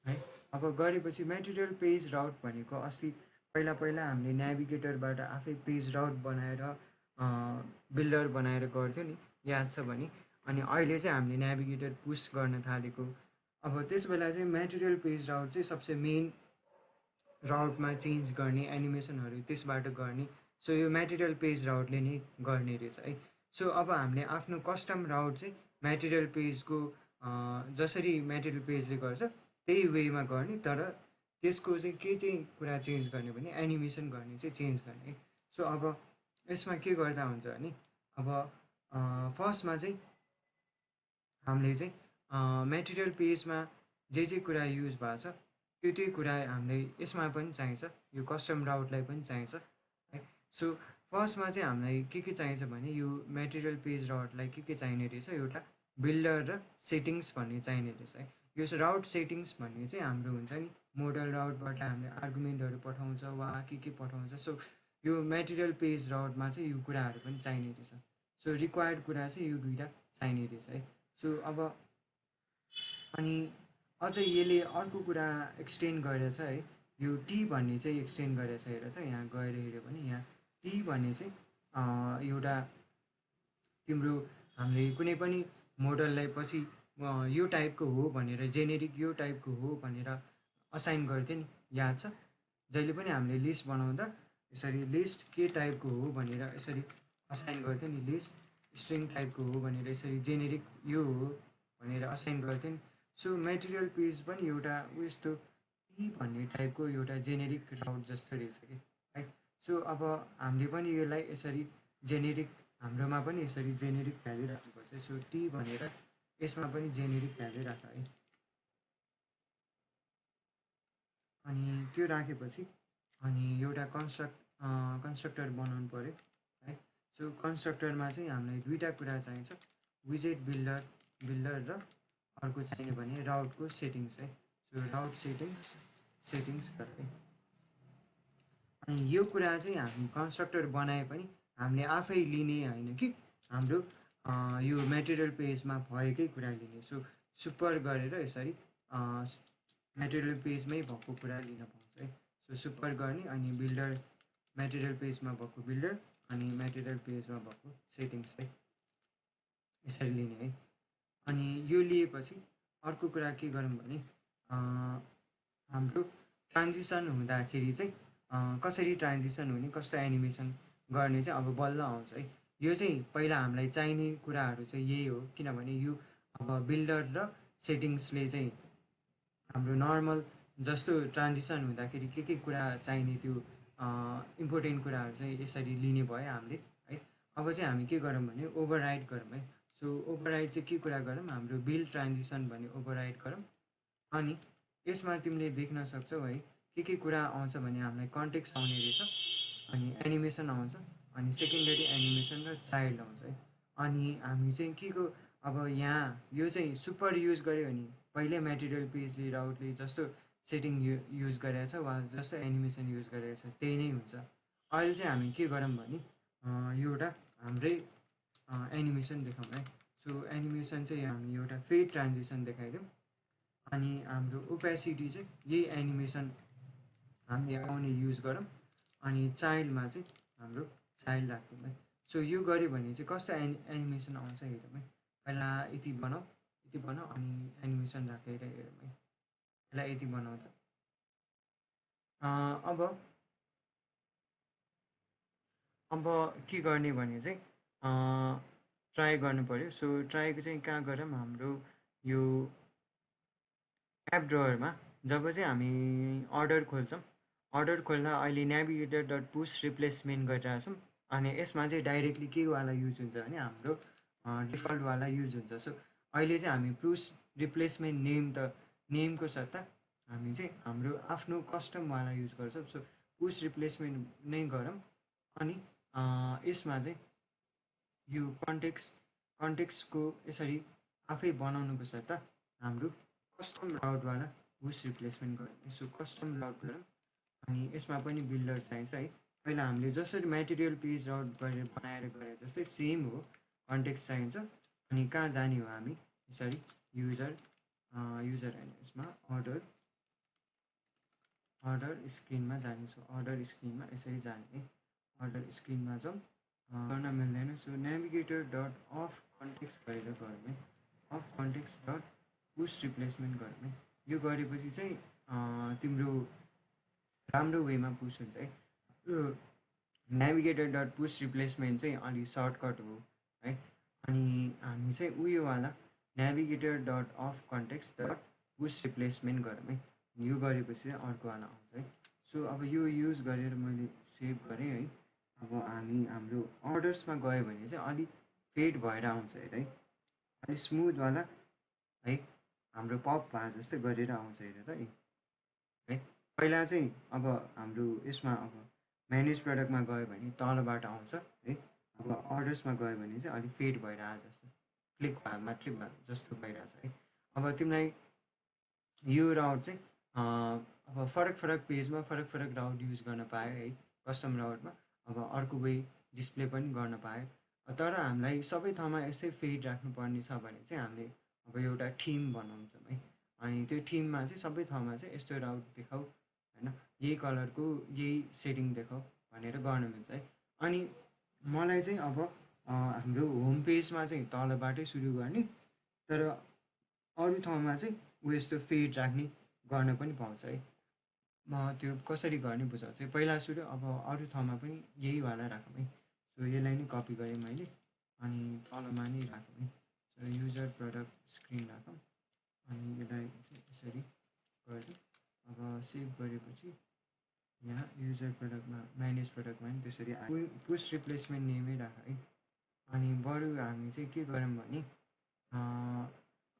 है अब गरेपछि मेटेरियल पेज राउट भनेको अस्ति पहिला हामीले नेभिगेटरबाट आफै पेज राउट बनाएर बिल्डर बनाएर गर्थ्यो नि, याद छ भने। अनि अहिले चाहिँ हामीले नेभिगेटर पुस गर्न थालेको। अब त्यस बेला चाहिँ मेटेरियल पेज राउट चाहिँ सबसे मेन राउटमा चेन्ज गर्ने, एनिमेसनहरू त्यसबाट गर्ने। सो यो मेटेरियल पेज राउटले नै गर्ने रहेछ है। सो अब हामीले आफ्नो कस्टम राउट चाहिँ मेटेरियल पेजको जसरी मेटेरियल पेजले गर्छ त्यही वेमा गर्ने, तर त्यसको चाहिँ के चाहिँ कुरा चेन्ज गर्ने भने एनिमेसन गर्ने चाहिँ चेन्ज गर्ने। सो अब यसमा के गर्दा हुन्छ भने अब फर्स्टमा चाहिँ हामीले चाहिँ मेटेरियल पेजमा जे कुरा युज भएको छ त्यो कुरा हामीले यसमा पनि चाहिन्छ, यो कस्टम राउटलाई पनि चाहिन्छ है। सो फर्स्टमा चाहिँ हामीलाई के चाहिन्छ भने यो मेटेरियल पेज राउटलाई के चाहिने रहेछ, एउटा बिल्डर र सेटिङ्स भन्ने चाहिने रहेछ है। यो राउट सेटिङ्स भन्ने चाहिँ हाम्रो हुन्छ नि मोडल राउटबाट हामीले आर्गुमेन्टहरू पठाउँछ वा के पठाउँछ। सो यो मेटेरियल पेज राउटमा चाहिँ यो कुराहरू पनि चाहिने रहेछ। सो रिक्वायर्ड कुरा चाहिँ यो दुइटा चाहिने रहेछ है। सो अब अनि अझ यसले अर्को कुरा एक्सटेन्ड गरेछ है, यो टी भन्ने चाहिँ एक्सटेन्ड गरेछ। हेर त यहाँ गएर हेऱ्यो भने यहाँ टी भन्ने चाहिँ एउटा तिम्रो हामीले कुनै पनि मोडललाई पछि यो टाइपको हो भनेर जेनेरिक यो टाइपको हो भनेर असाइन गर्थ्यो नि, याद छ? जहिले पनि हामीले लिस्ट बनाउँदा यसरी लिस्ट के टाइपको हो भनेर यसरी असाइन गर्थ्यो नि, लिस्ट स्ट्रिङ टाइपको हो भनेर यसरी जेनेरिक यो हो भनेर असाइन गर्थ्यो नि। सो मेटेरियल पेज पनि एउटा यस्तो टी भन्ने टाइपको एउटा जेनेरिक राउट जस्तो रहेछ कि है। सो अब हामीले पनि यसलाई यसरी जेनेरिक, हाम्रोमा पनि यसरी जेनेरिक भ्याल्यु राख्नुपर्छ। सो टी भनेर यसमा पनि जेनेरिक भ्याल्यु राख है। अनि त्यो राखेपछि अनि एउटा कन्स्ट्रक्टर बनाउनु पऱ्यो है। सो कन्स्ट्रक्टरमा चाहिँ हामीलाई दुईवटा कुरा चाहिन्छ, विजेट बिल्डर र अर्को चाहिने भने राउटको सेटिङ्स है। सो राउट सेटिङ्स है। अनि यो कुरा चाहिँ हामी कन्स्ट्रक्टर बनाए पनि हामीले आफै लिने होइन कि हाम्रो यो मेटेरियल पेजमा भएकै कुरा लिने। सो सुपर गरेर यसरी मेटेरियल पेजमै भएको कुरा लिन पाउँछ है। सो सुपर गर्ने अनि बिल्डर मेटेरियल पेजमा भएको बिल्डर अनि मेटेरियल पेजमा भएको सेटिङ्स है, यसरी लिने है। अनि यो लिएपछि अर्को कुरा के गरौँ भने हाम्रो ट्रान्जिसन हुँदाखेरि चाहिँ कसरी ट्रान्जिसन हुने, कस्तो एनिमेसन गर्ने चाहिँ अब बल्ल आउँछ है। यो चाहिँ पहिला हामीलाई चाहिने कुराहरू चाहिँ यही हो, किनभने यो अब बिल्डर र सेटिङ्सले चाहिँ हाम्रो नर्मल जस्तो ट्रान्जिसन हुँदाखेरि के कुरा चाहिने त्यो इम्पोर्टेन्ट कुराहरू चाहिँ यसरी लिने भयो हामीले है। अब चाहिँ हामी के गरौँ भने ओभरराइड गरौँ है। सो ओभरराइड चाहिँ के कुरा गरौँ, हाम्रो बिल्ड ट्रान्जिसन भन्ने ओभरराइड गरौँ। अनि यसमा तिमीले देख्न सक्छौ है के कुरा आउँछ भने हामीलाई कन्टेक्स्ट आउने रहेछ, अनि एनिमेसन आउँछ, अनि सेकेन्डरी एनिमेसन र चाइल्ड आउँछ है। अनि हामी चाहिँ के को अब यहाँ यो चाहिँ सुपर युज गऱ्यो भने पहिल्यै मेटेरियल पेजले राउटले जस्तो सेटिङ युज गरेको छ वा जस्तो एनिमेसन युज गरेको छ त्यही नै हुन्छ। अहिले चाहिँ हामी के गरौँ भने यो एउटा हाम्रै एनिमेसन देखाउँ है। सो एनिमेसन चाहिँ हामी एउटा फेड ट्रान्जिसन देखाइदिउँ, अनि हाम्रो ओपेसिटी चाहिँ यही एनिमेसन हामीले आउने युज गरौँ, अनि चाइल्डमा चाहिँ हाम्रो चाइल्ड राख्छौँ है। सो यो गऱ्यो भने चाहिँ कस्तो एनिमेसन आउँछ हेरौँ है। पहिला यति बनाऊ अनि एनिमेसन राखेर हेरौँ है। पहिला यति बनाउँदा अब के गर्ने भने चाहिँ ट्राई गर्नु पऱ्यो। सो ट्राईको चाहिँ कहाँ गरौँ, हाम्रो यो एप ड्रवरमा जब चाहिँ हामी अर्डर खोल्छौँ, अर्डर खोल्दा अहिले नेभिगेटर डट पुस रिप्लेसमेन्ट गरिरहेछौँ, अनि यसमा चाहिँ डाइरेक्टली के वाला युज हुन्छ भने हाम्रो डिफल्टवाला युज हुन्छ। सो अहिले चाहिँ हामी पुस रिप्लेसमेन्ट नेमको सट्टा हामी चाहिँ हाम्रो आफ्नो कस्टमवाला युज गर्छौँ। सो पुस रिप्लेसमेन्ट नै गरौँ, अनि यसमा चाहिँ यो कन्टेक्स्टको यसरी आफै बनाउनुको सट्टा हाम्रो कस्टम राउटवाला पुस रिप्लेसमेन्ट गरौँ। सो कस्टम राउट गरौँ, अनि यसमा पनि बिल्डर चाहिन्छ है। पहिला हामीले जसरी मेटेरियल पेज राउट गरेर बनाएर गरे जस्तै सेम हो, कन्टेक्स्ट चाहिन्छ। अनि कहाँ जाने हो हामी यसरी युजर होइन, यसमा अर्डर स्क्रिनमा जाने। सो अर्डर स्क्रिनमा यसरी जाने है। अर्डर स्क्रिनमा जाउँ, गर्न मिल्दैन। So navigator dot of context गरेर गरौँ है। Of context dot push replacement गरौँ है। यो गरेपछि चाहिँ तिम्रो राम्रो वेमा पुस हुन्छ है। यो नेभिगेटर डट पुस रिप्लेसमेन्ट चाहिँ अलिक सर्टकट हो है। अनि हामी चाहिँ उयोवाला navigator dot of context dot push replacement गरौँ है। यो गरेपछि चाहिँ अर्कोवाला आउँछ है। सो अब यो युज गरेर मैले सेभ गरेँ है। अब हामी हाम्रो अर्डर्समा गयो भने चाहिँ अलिक फेड भएर आउँछ हेर है, अलिक स्मुथवाला है, हाम्रो पप भए जस्तै गरेर आउँछ हेरेर है। पहिला चाहिँ अब हाम्रो यसमा अब म्यानेज प्रडक्टमा गयो भने तलबाट आउँछ है। अब अर्डर्समा गयो भने चाहिँ अलिक फेड भएर आए जस्तो, क्लिक भए मात्रै जस्तो भइरहेछ है। अब तिमीलाई यो राउट चाहिँ अब फरक पेजमा फरक राउट युज गर्न पायो है, कस्टम राउटमा। अब अर्को वे डिस्प्ले पनि गर्न पायो। तर हामीलाई सबै ठाउँमा यस्तै फेड राख्नुपर्ने छ भने चाहिँ हामीले अब एउटा थिम बनाउँछौँ है। अनि त्यो थिममा चाहिँ सबै ठाउँमा चाहिँ यस्तो राउट देखाऊ होइन, यही कलरको यही सेटिङ देखाऊ भनेर गर्न मिल्छ है। अनि मलाई चाहिँ अब हाम्रो होम पेजमा चाहिँ तलबाटै सुरु गर्ने, तर अरू ठाउँमा चाहिँ ऊ यस्तो फेड राख्ने गर्न पनि पाउँछ है। म त्यो कसरी गर्ने बुझाउँछु है। पहिला सुरु अब अरू ठाउँमा पनि यहीवाला राखौँ है। सो यसलाई नै कपी गरेँ मैले, अनि तलमा नै राखौँ है। सो युजर प्रडक्ट स्क्रिन राखौँ, अनि यसलाई चाहिँ यसरी गरिदिउँ। अब सेभ गरेपछि यहाँ युजर प्रडक्टमा म्यानेज प्रडक्टमा पनि त्यसरी पुस रिप्लेसमेन्ट नेमै राख है। अनि बरु हामी चाहिँ के गरौँ भने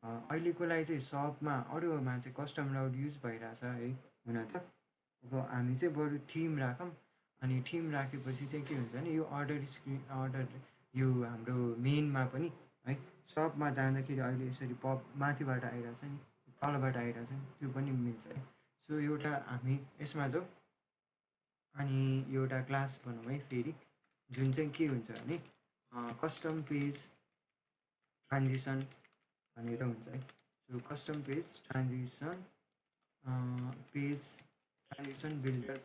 अहिलेको लागि चाहिँ सपमा अरूमा चाहिँ कस्टम राउट युज भइरहेछ है हुन त। अब हामी चाहिँ बरु थिम राखौँ, अनि थिम राखेपछि चाहिँ के हुन्छ भने यो अर्डर यो हाम्रो मेनमा पनि है, सपमा जाँदाखेरि अहिले यसरी पप माथिबाट आइरहेछ नि, तलबाट आइरहेछ नि, त्यो पनि मिल्छ है। सो एउटा हामी यसमा जाउँ, अनि एउटा क्लास बनाउँ है फेरि, जुन चाहिँ के हुन्छ भने कस्टम पेज ट्रान्जिसन भनेर हुन्छ है। So custom page transition builder,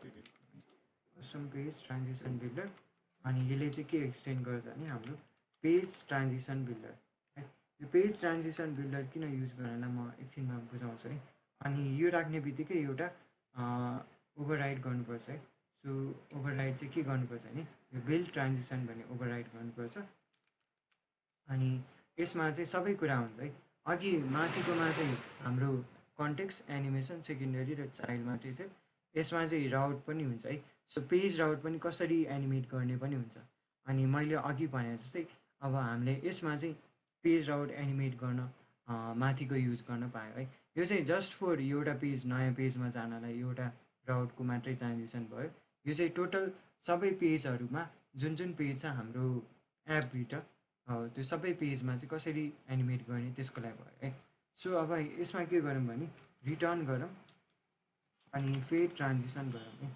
custom page transition builder. अनि यसले चाहिँ के एक्सटेन्ड गर्छ भने हाम्रो पेज ट्रान्जिसन बिल्डर है। यो पेज ट्रान्जिसन बिल्डर किन युज गर्नलाई म एकछिनमा बुझाउँछु है। अनि यो राख्ने बित्तिकै एउटा ओभरराइड गर्नुपर्छ है। सो ओभरराइड चाहिँ के गर्नुपर्छ भने यो बिल्ड ट्रान्जिसन भन्ने ओभरराइड गर्नुपर्छ। अनि यसमा चाहिँ सबै कुरा हुन्छ है। अघि माथिकोमा चाहिँ हाम्रो कन्टेक्स्ट, एनिमेसन, सेकेन्डरी र चाइल्ड मात्रै थियो। यसमा चाहिँ राउट पनि हुन्छ है। सो पेज राउट पनि कसरी एनिमेट गर्ने पनि हुन्छ। अनि मैले अघि भने जस्तै अब हामीले यसमा चाहिँ पेज राउट एनिमेट गर्न माथिको युज गर्न पायो है। यो चाहिँ जस्ट फर एउटा पेज नयाँ पेजमा जानलाई एउटा राउटको मात्रै ट्रान्जिसन भयो। यो चाहिँ टोटल सबै पेजहरूमा जुन जुन पेज छ हाम्रो एपभित्र त्यो सबै पेजमा चाहिँ कसरी एनिमेट गर्ने त्यसको लागि भयो है। सो अब यसमा के गरौँ भने रिटर्न गरौँ अनि फेड ट्रान्जिसन गरौँ है।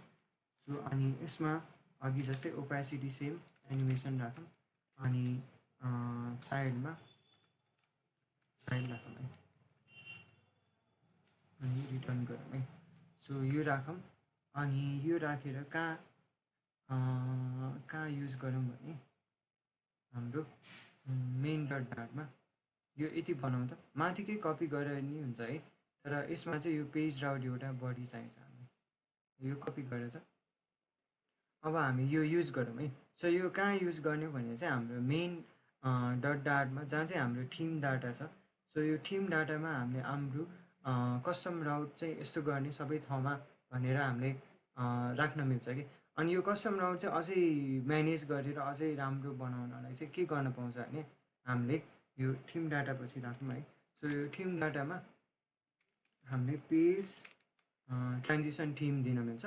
सो अनि यसमा अघि जस्तै ओपेसिटी सेम एनिमेसन राखौँ अनि चाइल्डमा चाइल्ड राखौँ है अनि रिटर्न गरौँ है। सो यो राखौँ अनि यो राखेर कहाँ युज गरौँ भने हाम्रो मेन डट डाटमा यो यति बनाउँदा माथिकै कपी गरेर नि हुन्छ है। तर यसमा चाहिँ यो पेज राउट एउटा बढी चाहिन्छ हामीलाई। यो कपी गरेर त अब हामी यो युज गरौँ है। सो यो कहाँ युज गर्ने भने चाहिँ हाम्रो मेन डट डाटमा जहाँ चाहिँ हाम्रो थिम डाटा छ। सो यो थिम डाटामा हाम्रो कस्टम राउट चाहिँ यस्तो गर्ने सबै ठाउँमा भनेर हामीले राख्न मिल्छ कि। अनि यो कस्टम राउट चाहिँ अझै म्यानेज गरेर अझै राम्रो बनाउनलाई चाहिँ के गर्न पाउँछ भने हामीले यो थिम डाटा पछि राखौँ है। सो यो थिम डाटामा हामीले पेज ट्रान्जिसन थिम दिन मिल्छ।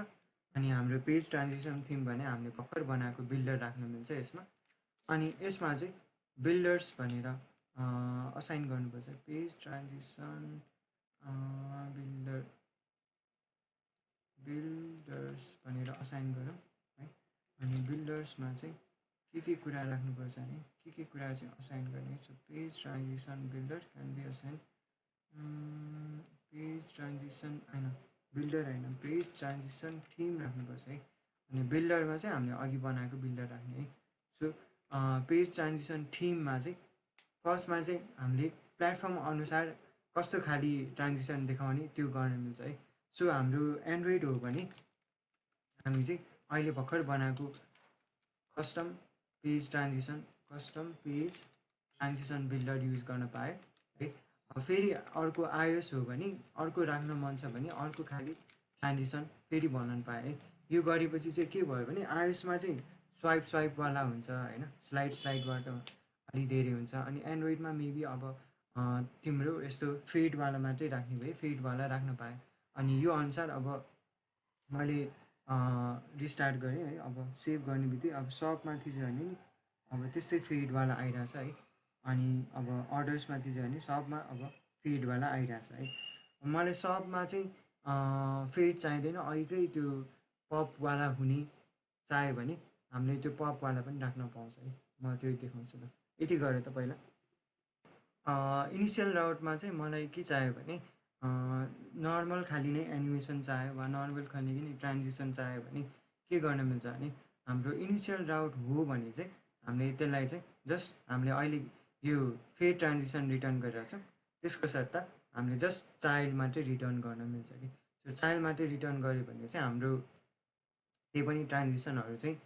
अनि हाम्रो पेज ट्रान्जिसन थिम भने हामीले भर्खर बनाएको बिल्डर राख्न मिल्छ यसमा। अनि यसमा चाहिँ बिल्डर्स भनेर असाइन गर्नुपर्छ। पेज ट्रान्जिसन बिल्डर्स भनेर असाइन गरौँ है। अनि बिल्डर्समा चाहिँ के कुरा राख्नुपर्छ भने के कुरा चाहिँ असाइन गर्ने। So page transition builder can be assign page transition होइन बिल्डर होइन पेज ट्रान्जिसन थिम राख्नुपर्छ है। अनि बिल्डरमा चाहिँ हामीले अघि बनाएको बिल्डर राख्ने है। सो पेज ट्रान्जिसन थिममा चाहिँ फर्स्टमा चाहिँ हामीले प्लेटफर्म अनुसार कस्तो खाली ट्रान्जिसन देखाउने त्यो गर्न मिल्छ है। सो हाम्रो एन्ड्रोइड हो भने हामी चाहिँ अहिले भर्खर बनाएको custom page transition builder use गर्न पायो है। फेरि अर्को आइओएस हो भने अर्को राख्न मन छ भने अर्को खाली ट्रान्जिसन फेरि बनाउनु पायो है। यो गरेपछि चाहिँ के भयो भने आइओएसमा चाहिँ स्वाइपवाला हुन्छ होइन, स्लाइडबाट अलिक धेरै हुन्छ। अनि एन्ड्रोइडमा मेबी अब तिम्रो यस्तो फेडवाला मात्रै राख्ने भए फेडवाला राख्न पाएँ। अनि यो अनुसार अब मैले रिस्टार्ट गरेँ है। अब सेभ गर्ने बित्तिकै अब सपमाथि चाहिँ भने नि अब त्यस्तै फेडवाला आइरहेछ है। अनि अब अर्डर्समाथि चाहिँ भने सपमा अब फेडवाला आइरहेछ है। मलाई सपमा चाहिँ फेड चाहिँदैन, अहिलेकै त्यो पपवाला हुने चाह्यो भने हामीले त्यो पपवाला पनि राख्न पाउँछ है। म त्यो देखाउँछु त। यति गरेँ त पहिला इनिसियल राउटमा चाहिँ मलाई के चाहियो भने नर्मल खाली नै एनिमेसन चाहियो वा नर्मल खाली नै ट्रान्जिसन चाहियो भने के गर्न मिल्छ भने हाम्रो इनिसियल राउट हो भने चाहिँ हामीले त्यसलाई चाहिँ जस्ट हामीले अहिले यो फेड ट्रान्जिसन रिटर्न गरिरहेको छौँ त्यसको सट्टा हामीले जस्ट चाइल्ड मात्रै रिटर्न गर्न मिल्छ कि। सो चाइल्ड मात्रै रिटर्न गऱ्यो भने चाहिँ हाम्रो त्यही पनि ट्रान्जिसनहरू चाहिँ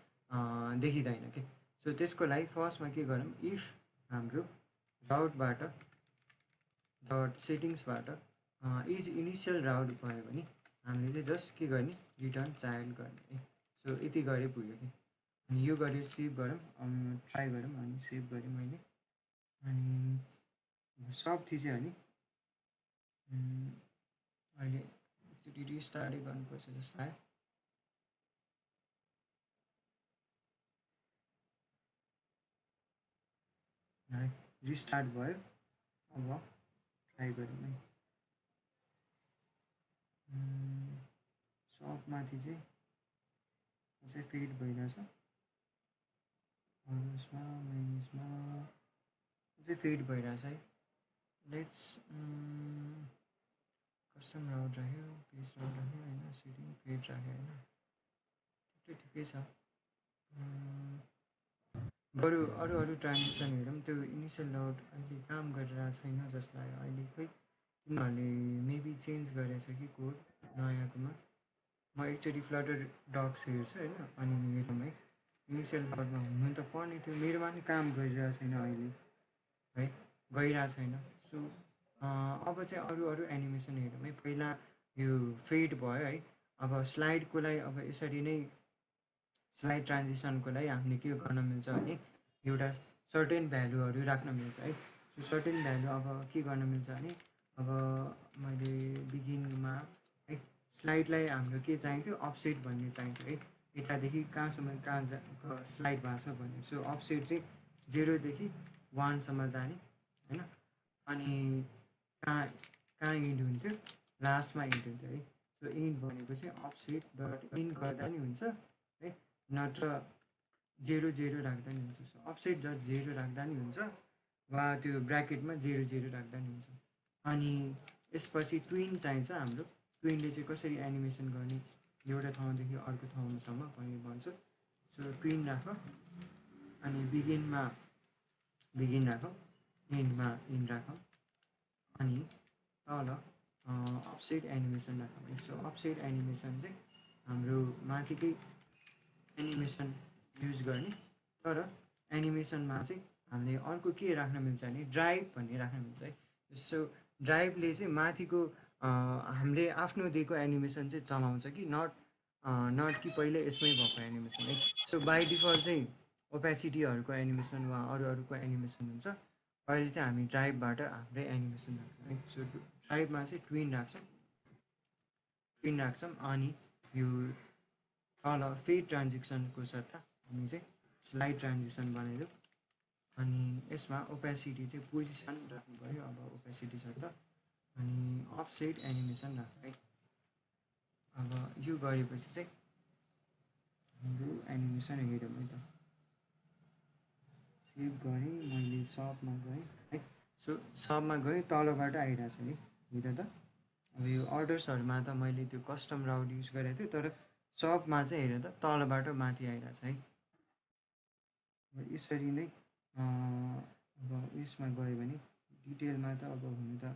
देखिँदैन कि। सो त्यसको लागि फर्स्टमा के गरौँ, इफ हाम्रो राउटबाट डट सेटिङ्सबाट इज इनिसियल राउट भयो भने हामीले चाहिँ जस्ट के गर्ने रिटर्न चाइल्ड गर्ने है। सो यति गरे पुग्यो कि। अनि यो गरेर सेभ गरौँ, ट्राई गरौँ। अनि सेभ गरेँ मैले। अनि सब थिएछ अनि अहिले एकचोटि रिस्टार्टै गर्नुपर्छ जस्तो लाग्यो। है रिस्टार्ट भयो। अब ट्राई गरौँ है। सबमाथि चाहिँ फेड भइरहेछ, अर्डर्समा मेन्युजमा चाहिँ फेड भइरहेछ है। लेट्स कस्टम राउट राख्यो, पेज राउट राख्यो होइन, सेटिङ फेड राख्यो होइन, ठिकै छ। बरु अरू ट्रान्जेक्सन हेरौँ, त्यो इनिसियल राउट अहिले काम गरिरहेको छैन जसलाई अहिले खोइ तिनीहरूले मेबी चेन्ज गरेछ कि कोड नयाँकोमा। म एकचोटि फ्लटर डक्स हेर्छु होइन, अनि हेरौँ है। इनिसियल डाउटमा हुनु त पर्ने थियो, मेरोमा नि काम गरिरहेको छैन अहिले है, गइरहेको छैन। सो अब चाहिँ अरू अरू एनिमेसन हेरौँ है। पहिला यो फेड भयो है। अब स्लाइडको लागि अब यसरी नै स्लाइड ट्रान्जिसनको लागि हामीले के गर्न मिल्छ भने एउटा सर्टेन भ्यालुहरू राख्न मिल्छ है। सो सर्टेन भ्यालु अब के गर्न मिल्छ भने अब मैले बिगिनमा है स्लाइडलाई हाम्रो के चाहिन्थ्यो, अफसेट भन्ने चाहिन्थ्यो है। यतादेखि कहाँसम्म कहाँ स्लाइड भएको छ भन्ने। सो अफसेट चाहिँ 0देखि 1सम्म जाने होइन। अनि कहाँ कहाँ इन्ड हुन्थ्यो, लास्टमा इन्ड हुन्थ्यो है। सो इन्ड भनेको चाहिँ अफसेट डट इन्ड गर्दा नि हुन्छ है, नत्र 0 राख्दा नि हुन्छ। सो अफसेट डट 0 राख्दा नि हुन्छ, वा त्यो ब्राकेटमा 0 राख्दा नि हुन्छ। अनि यसपछि ट्विन चाहिन्छ हाम्रो। ट्विनले चाहिँ कसरी एनिमेसन गर्ने, एउटा ठाउँदेखि अर्को ठाउँसम्म पनि भन्छ। सो ट्विन राख, अनि बिगिन राख, इन्डमा इन्ड राख, अनि तल अफसेट एनिमेसन राखौँ है। सो अफसेट एनिमेसन चाहिँ हाम्रो माथिकै एनिमेसन युज गर्ने, तर एनिमेसनमा चाहिँ हामीले अर्को के राख्न मिल्छ भने ड्राइभ भन्ने राख्न मिल्छ है। सो ड्राइभले चाहिँ माथिको हामीले आफ्नो दिएको एनिमेसन चाहिँ चलाउँछ कि नट कि पहिले यसमै भएको एनिमेसन है। सो बाई डिफल्ट चाहिँ ओपेसिटीहरूको एनिमेसन वा अरूको एनिमेसन हुन्छ। अहिले चाहिँ हामी ड्राइभबाट हाम्रै एनिमेसन राख्छौँ है। सो ड्राइभमा चाहिँ ट्विन राख्छौँ, अनि यो तल फेड ट्रान्जेक्सनको सट्टा हामी चाहिँ स्लाइड ट्रान्जेक्सन बनाइदिउँ। अनि यसमा ओपेसिटी चाहिँ पोजिसन राख्नु पऱ्यो, अब ओपेसिटी सट्टा, अनि अफसेट एनिमेसन राख्नु है। अब यो गरेपछि चाहिँ हाम्रो एनिमेसन हेरौँ है त। सेभ गरेँ मैले, सबमा गएँ है। सो सबमा गएँ, तलबाट आइरहेछ नि, हेर त। अब यो अर्डर्सहरूमा त मैले त्यो कस्टम राउट युज गरेको थिएँ, तर सबमा चाहिँ हेर त तलबाट माथि आइरहेछ है। अब यसरी नै अब उयसमा गयो भने डिटेलमा त अब हुनु त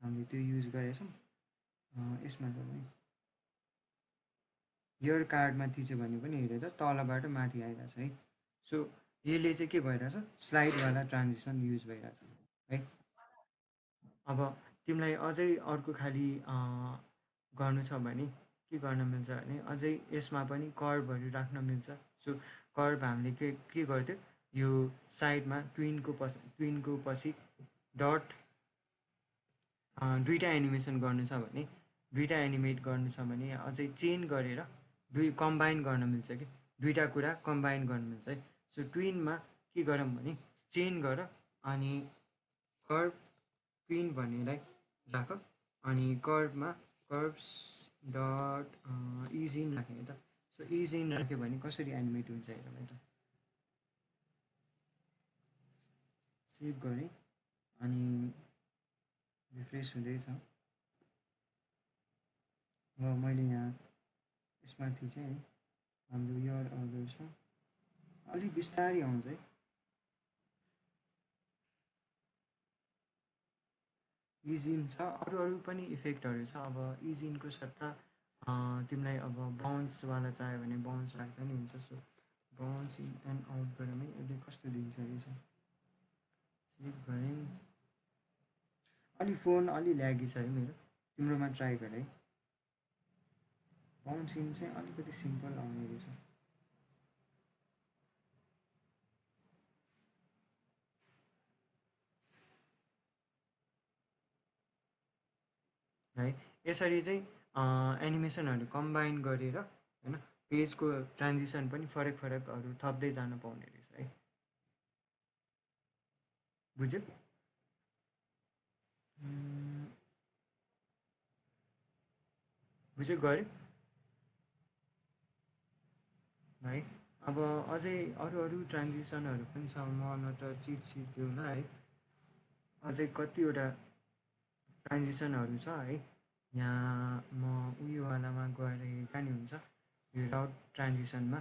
हामीले त्यो युज गरेछौँ। यसमा त है यर कार्डमा थिच्यो भने पनि हेऱ्यो त तलबाट माथि आइरहेछ है। सो यसले चाहिँ के भइरहेछ, स्लाइडवाला ट्रान्जिसन युज भइरहेछ है। अब तिमीलाई अझै अर्को खालि गर्नु छ भने के गर्न मिल्छ भने अझै यसमा पनि कर्भहरू राख्न मिल्छ। सो कर्भ हामीले के गर्थ्यो, यो साइडमा ट्विनको पछि डट दुईवटा एनिमेसन गर्नु छ भने, दुईवटा एनिमेट गर्नु छ भने अझै चेन गरेर कम्बाइन गर्न मिल्छ कि दुईवटा कुरा कम्बाइन गर्न मिल्छ है। सो ट्विनमा के गरौँ भने चेन गर, अनि कर्भ ट्विन भन्नेलाई राख, अनि कर्भमा कर्भ्स डट इज इन राख्ने त। सो इज इन राख्यो भने कसरी एनिमेट हुन्छ हेरौँ है त। सेभ गरेँ, अनि रिफ्रेस हुँदैछ। अब मैले यहाँ यसमाथि चाहिँ हाम्रो यर अर्डर्समा अलिक बिस्तारै आउँछ है। इजिन छ, अरू पनि इफेक्टहरू छ। अब इजिनको सट्टा तिमीलाई अब बाउन्सवाला चाहियो भने बाउन्स राख्दा नि हुन्छ। So bounce in and out गरौँ है, यसले कस्तो दिन्छ रहेछ। सेभ गरेँ, अलि फोन अलि ल्यागी छ है मेरो, तिम्रोमा ट्राई गर है। बाउन्स इन चाहिँ अलिकति सिम्पल आउने रहेछ है। यसरी चाहिँ एनिमेसनहरू कम्बाइन गरेर होइन पेजको ट्रान्जिसन पनि फरकहरू थप्दै जान पाउने रहेछ है। बुझ्यो? बुझ्यो गऱ्यो है। अब अझै अरू ट्रान्जिसनहरू पनि छ, म नत्र चिट देऊँ है। अझै कतिवटा ट्रान्जिसनहरू छ है। यहाँ म उयोवालामा गएर हेर्दा नि हुन्छ, यो राउट ट्रान्जिसनमा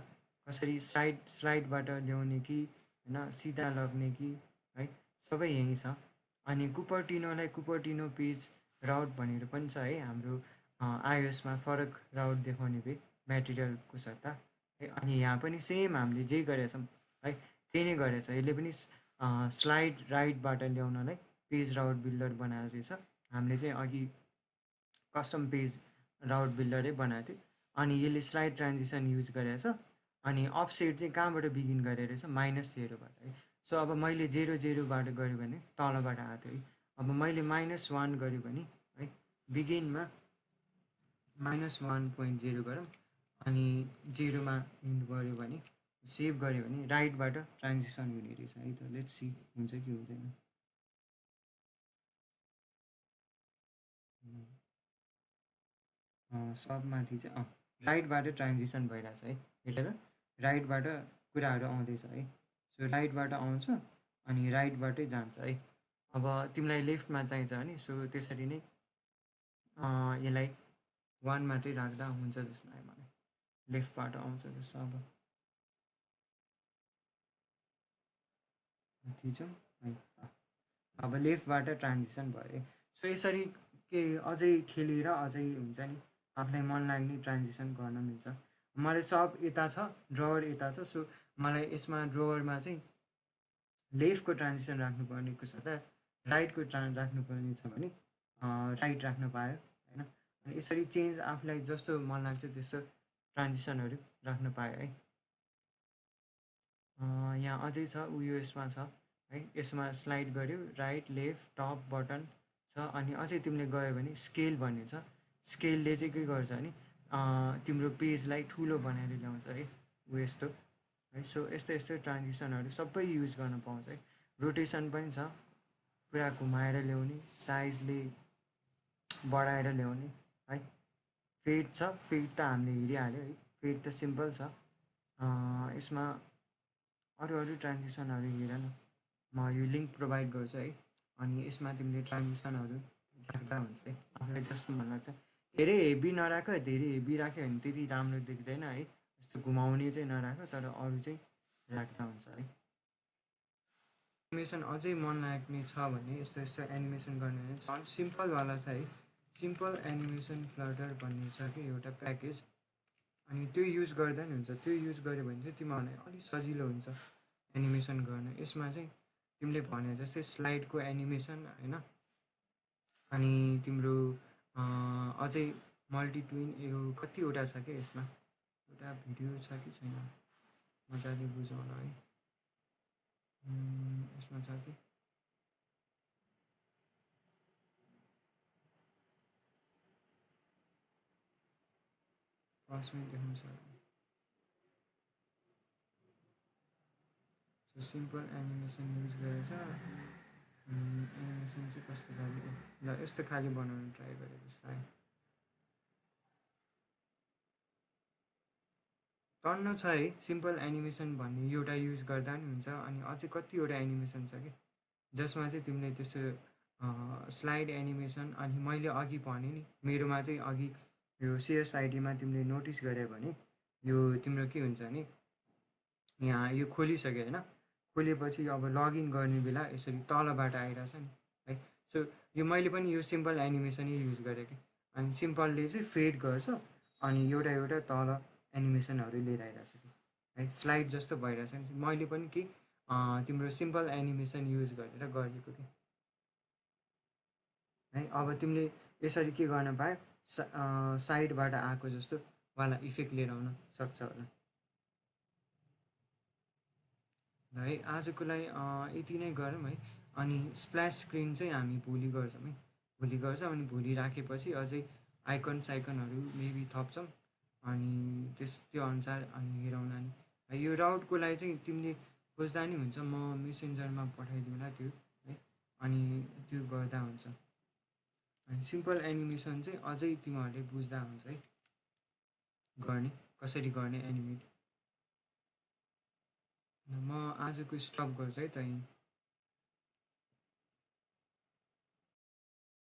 कसरी स्लाइडबाट ल्याउने कि होइन सिधा लग्ने कि है, सबै यहीँ छ। अनि कुपर्टिनोलाई कुपर्टिनो पेज राउट भनेर पनि छ है। हाम्रो आइओएसमा फरक राउट देखाउने भए म्याटेरियलको सट्टा है। अनि यहाँ पनि सेम हामीले जे गरेछौँ है त्यही नै गरेछ। यसले पनि स्लाइड राइटबाट ल्याउनलाई पेज राउट बिल्डर बनाएको रहेछ। हामीले चाहिँ अघि कस्टम पेज राउट बिल्डरै बनाएको थियो। अनि यसले स्लाइड ट्रान्जिसन युज गरेछ। अनि अफसेट चाहिँ कहाँबाट बिगिन गरेर रहेछ -0बाट है। सो अब मैले 0 0बाट गऱ्यो भने तलबाट आएको थियो है। अब मैले -1 गऱ्यो भने है बिगिनमा -1.0 गरौँ अनि 0मा इन्ड गऱ्यो भने सेभ गऱ्यो भने राइटबाट ट्रान्जिसन हुने रहेछ है त। लेट्स सी हुन्छ कि हुँदैन। सबमाथि चाहिँ राइटबाट ट्रान्जिसन भइरहेछ है। हेरेर राइटबाट कुराहरू आउँदैछ है। सो राइटबाट आउँछ अनि राइटबाटै जान्छ है। अब तिमीलाई लेफ्टमा चाहिन्छ भने सो त्यसरी नै यसलाई 1 मात्रै राख्दा हुन्छ जस्तो लाग्यो मलाई। लेफ्टबाट आउँछ जस्तो अब थिचौँ है। अब लेफ्टबाट ट्रान्जिसन भयो है। सो यसरी के अझै खेलेर अझै हुन्छ नि आफूलाई मन लाग्ने ट्रान्जिसन गर्न मिल्छ। मलाई सब यता छ, ड्रवर यता छ। सो मलाई यसमा ड्रवरमा चाहिँ लेफ्टको ट्रान्जिसन राख्नुपर्नेको सट्टा राइटको राख्नुपर्ने छ भने राइट राख्न पायो होइन। अनि यसरी चेन्ज आफूलाई जस्तो मन लाग्छ त्यस्तो ट्रान्जिसनहरू राख्न पायो है। यहाँ अझै छ उयो यसमा छ है। यसमा स्लाइड गऱ्यो राइट लेफ्ट टप बटन छ। अनि अझै तिमीले गयो भने स्केल भन्ने छ। स्केलले चाहिँ के गर्छ भने तिम्रो पेजलाई ठुलो बनाएर ल्याउँछ है ऊ यस्तो है। सो यस्तो यस्तो ट्रान्जिसनहरू सबै युज गर्न पाउँछ है। रोटेसन पनि छ, पुरा घुमाएर ल्याउने, साइजले बढाएर ल्याउने है। फेड छ, फेड त हामीले हेरिहाल्यो है। फेड त सिम्पल छ। यसमा अरू ट्रान्जिसनहरू हेर न, म यो लिङ्क प्रोभाइड गर्छु है। अनि यसमा तिमीले ट्रान्जिसनहरू राख्दा हुन्छ है आफूलाई जस्तो मन लाग्छ। धेरै हेभी नराख, धेरै हेभी राख्यो भने त्यति राम्रो देख्दैन है। यस्तो घुमाउने चाहिँ नराख, तर अरू चाहिँ राख्दा हुन्छ है। एनिमेसन अझै मन लाग्ने छ भने यस्तो यस्तो एनिमेसन गर्ने भने झन् सिम्पलवाला छ है। सिम्पल एनिमेसन फ्लटर भन्ने छ कि एउटा प्याकेज। अनि त्यो युज गर्दा नि हुन्छ। त्यो युज गऱ्यो भने चाहिँ तिमीहरूलाई अलिक सजिलो हुन्छ एनिमेसन गर्न। यसमा चाहिँ तिमीले भने जस्तै स्लाइडको एनिमेसन होइन। अनि तिम्रो अझै मल्टिट्विन यो कतिवटा छ कि यसमा, एउटा भिडियो छ कि छैन मजाले बुझाउन है। यसमा छ कि फर्स्टमै देखाउँछ। सो सिम्पल एनिमेसन युज गरेछ। एनिमेसन चाहिँ कस्तो खाले ल यस्तो खाले बनाउनु ट्राई गरेँ जस्तो टन्न छ है। सिम्पल एनिमेसन भन्ने एउटा युज गर्दा नि हुन्छ। अनि अझै कतिवटा एनिमेसन छ कि जसमा चाहिँ तिमीले त्यस्तो स्लाइड एनिमेसन। अनि मैले अघि भने नि मेरोमा चाहिँ अघि यो सिएसआइडीमा तिमीले नोटिस गऱ्यो भने यो तिम्रो के हुन्छ भने यहाँ यो खोलिसक्यो होइन। खोलेपछि अब लगइन गर्ने बेला यसरी तलबाट आइरहेछ नि है। सो यो मैले पनि यो सिम्पल एनिमेसनै युज गरेँ कि। अनि सिम्पलले चाहिँ फेड गर्छ अनि एउटा एउटा तल एनिमेसनहरू लिएर आइरहेछ कि है। स्लाइड जस्तो भइरहेछ नि। मैले पनि कि तिम्रो सिम्पल एनिमेसन युज गरेर गरेको कि है। अब तिमीले यसरी के गर्न पायो, साइडबाट आएको जस्तो वाला इफेक्ट लिएर आउन सक्छ होला है। आजको लागि यति नै गरौँ है। अनि स्प्ल्यास स्क्रिन चाहिँ हामी भोलि गर्छौँ है। भोलि गर्छौँ अनि भोलि राखेपछि अझै आइकन साइकनहरू मेबी थप्छौँ। अनि त्यो अनुसार अनि हेरौँला नि। यो राउटको लागि चाहिँ तिमीले खोज्दा नि हुन्छ, म मेसेन्जरमा पठाइदिउँला त्यो है। अनि त्यो गर्दा हुन्छ। अनि सिम्पल एनिमेसन चाहिँ अझै तिमीहरूले बुझ्दा हुन्छ है गर्ने, कसरी गर्ने एनिमेट। म आजको स्टप गर्छु है त।